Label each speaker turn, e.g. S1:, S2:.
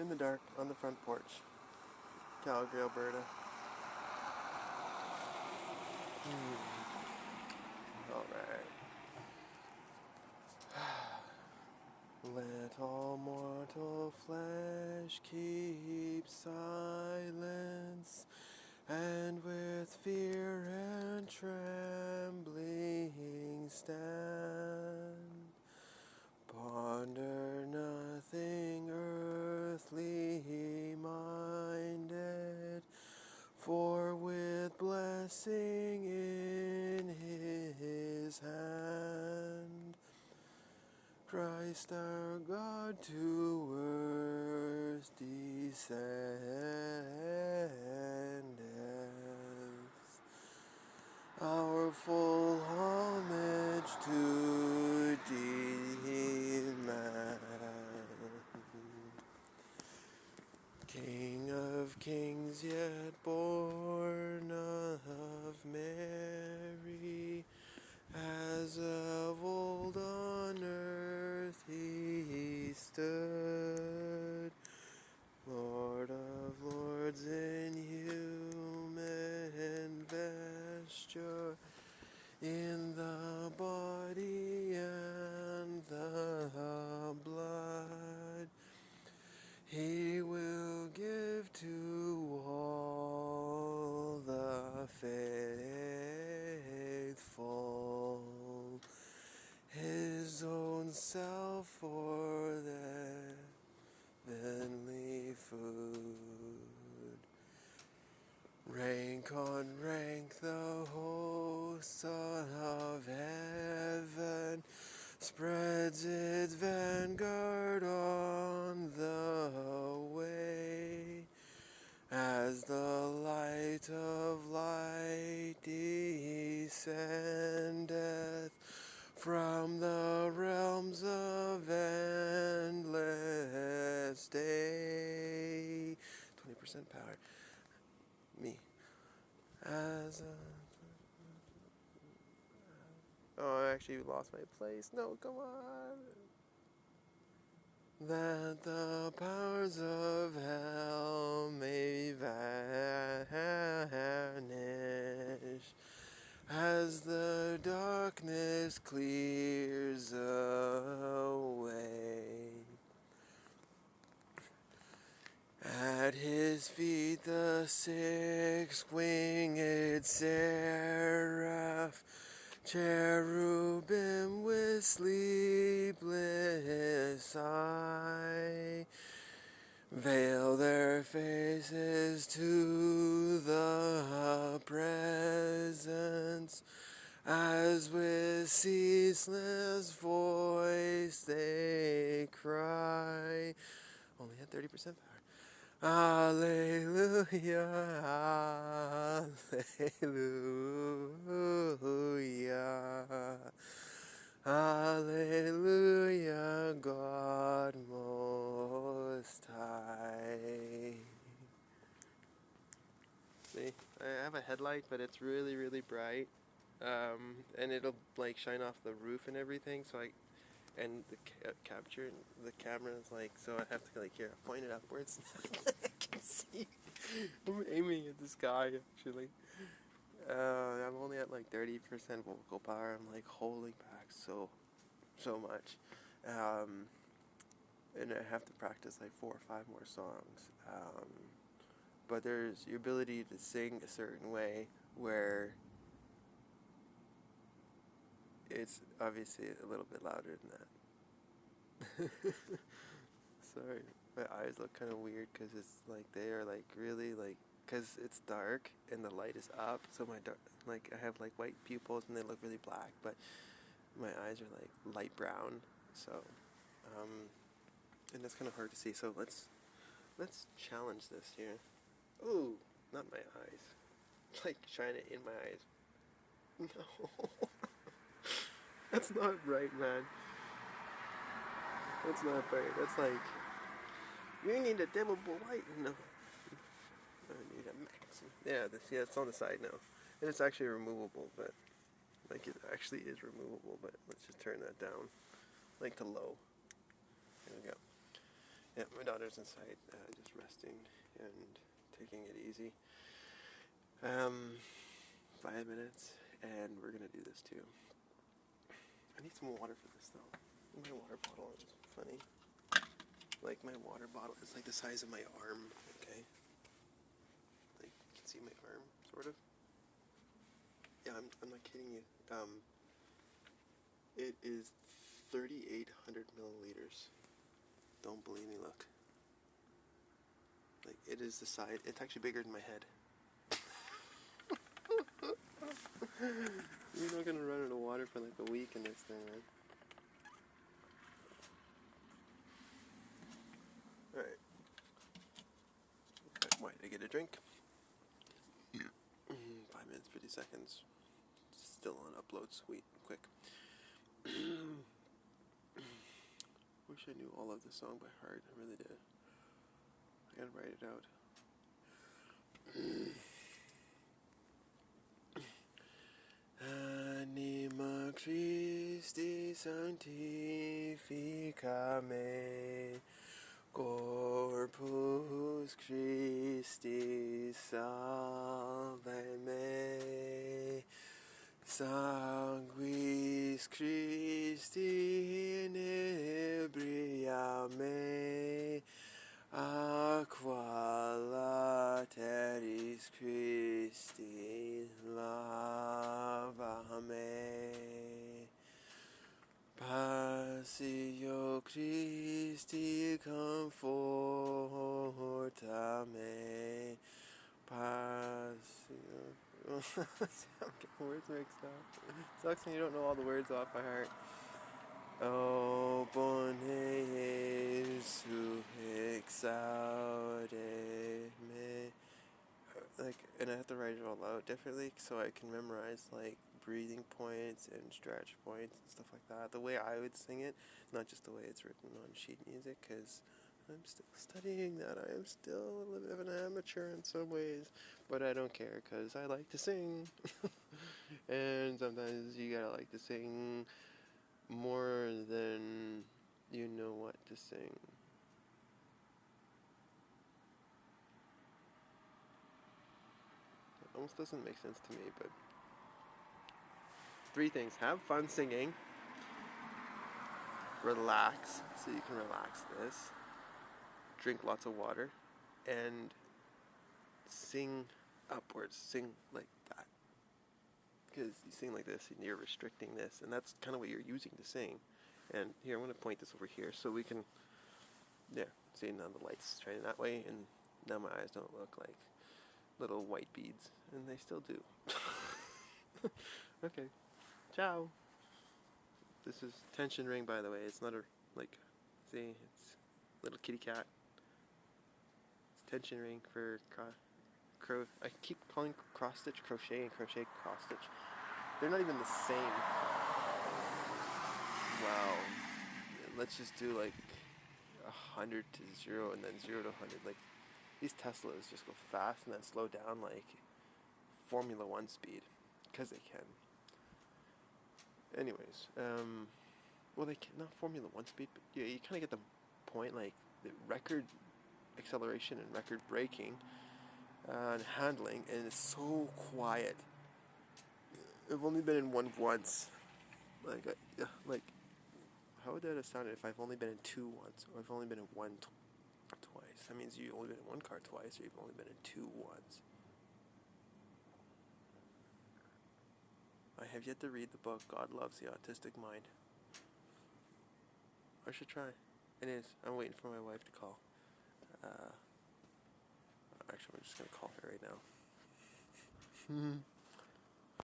S1: in the dark on the front porch, Calgary, Alberta. Alright. Let all mortal flesh keep silence, and with fear and trembling stand. Ponder nothing earthly minded, for with blessing in his hand, Christ our God to earth descendeth. Our full homage to demand. King of kings, yet born of Mary, as of old on earth he stood, Lord of lords in human vesture, in the body and the blood, he will give to all the faithful his own self for their heavenly food. Rank on rank the hosts of heaven spreads its vanguard on the way, as the light of light descendeth from the realms of endless day. 20% power. Me. As a... Oh, I actually lost my place. No, come on. That the powers of hell may vanish, as the darkness clears away. At his feet the six-winged seraph, cherubim with sleepless eye, veil their faces to the presence, as with ceaseless voice they cry. Only had 30% power. Alleluia, alleluia, alleluia, God Most High. See, I have a headlight, but it's really, really bright, and it'll like shine off the roof and everything, so and the capture, the camera is like, so I have to like here, point it upwards. I can see. I'm aiming at the sky actually. I'm only at like 30% vocal power. I'm like holding back so much, and I have to practice like 4 or 5 more songs. But there's your ability to sing a certain way where it's obviously a little bit louder than that. Sorry, my eyes look kind of weird because it's like they are like really like, because it's dark and the light is up, so my like I have like white pupils and they look really black, but my eyes are like light brown, so and that's kind of hard to see. So let's challenge this here. Ooh, not my eyes. Like shine it in my eyes. No, that's not right, man. That's not right. That's like, you need a dimmable light. No, I need a maximum. Yeah, it's on the side now, and it's actually removable. But like it actually is removable. But let's just turn that down, like to low. There we go. Yeah, my daughter's inside, just resting and taking it easy. 5 minutes, and we're gonna do this too. I need some water for this though. My water bottle is funny. Like my water bottle is like the size of my arm. Okay, like you can see my arm, sort of. Yeah, I'm not kidding you. It is 3,800 milliliters. Don't believe me, look. Like, it is the size, it's actually bigger than my head. You're not gonna run out of water for like a week in this thing, man. Alright. Why did I get a drink? 5 minutes, 50 seconds. Still on upload, sweet, quick. Wish I knew all of the song by heart, I really did. I gotta write it out. Anima Christi sanctifica me, Corpus Christi salve me, Sanguis Christi inebria me, Aqua lateris Christi lava me, Passio Christi conforta me, Passio... I'm getting words mixed up. Sucks when you don't know all the words off by heart. O bone Jesu exaude me. Like, and I have to write it all out differently so I can memorize like breathing points and stretch points and stuff like that. The way I would sing it, not just the way it's written on sheet music, because I'm still studying that. I am still a little bit of an amateur in some ways, but I don't care because I like to sing. And sometimes you gotta like to sing more than you know what to sing. It almost doesn't make sense to me, but 3 things. Have fun singing. Relax, so you can relax this. Drink lots of water. And sing upwards. Sing like that. Because you sing like this and you're restricting this. And that's kind of what you're using to sing. And here, I'm going to point this over here so we can... Yeah, see now the light's shining that way. And now my eyes don't look like little white beads. And they still do. Okay. Ciao. This is tension ring, by the way. It's not a, like, see, it's a little kitty cat. It's tension ring for I keep calling cross stitch crochet and crochet cross stitch. They're not even the same. Wow. Let's just do like 100 to 0 and then 0 to 100. Like, these Teslas just go fast and then slow down like Formula 1 speed. Because they can. Anyways, well, they can, not Formula 1 speed, but yeah, you kind of get the point, like, the record acceleration and record braking and handling, and it's so quiet. I've only been in one once. Like, how would that have sounded if I've only been in 2 once, or I've only been in 1 twice? That means you've only been in 1 car twice, or you've only been in 2 once. I have yet to read the book, God Loves the Autistic Mind. I should try. It is. I'm waiting for my wife to call. Actually, I'm just going to call her right now.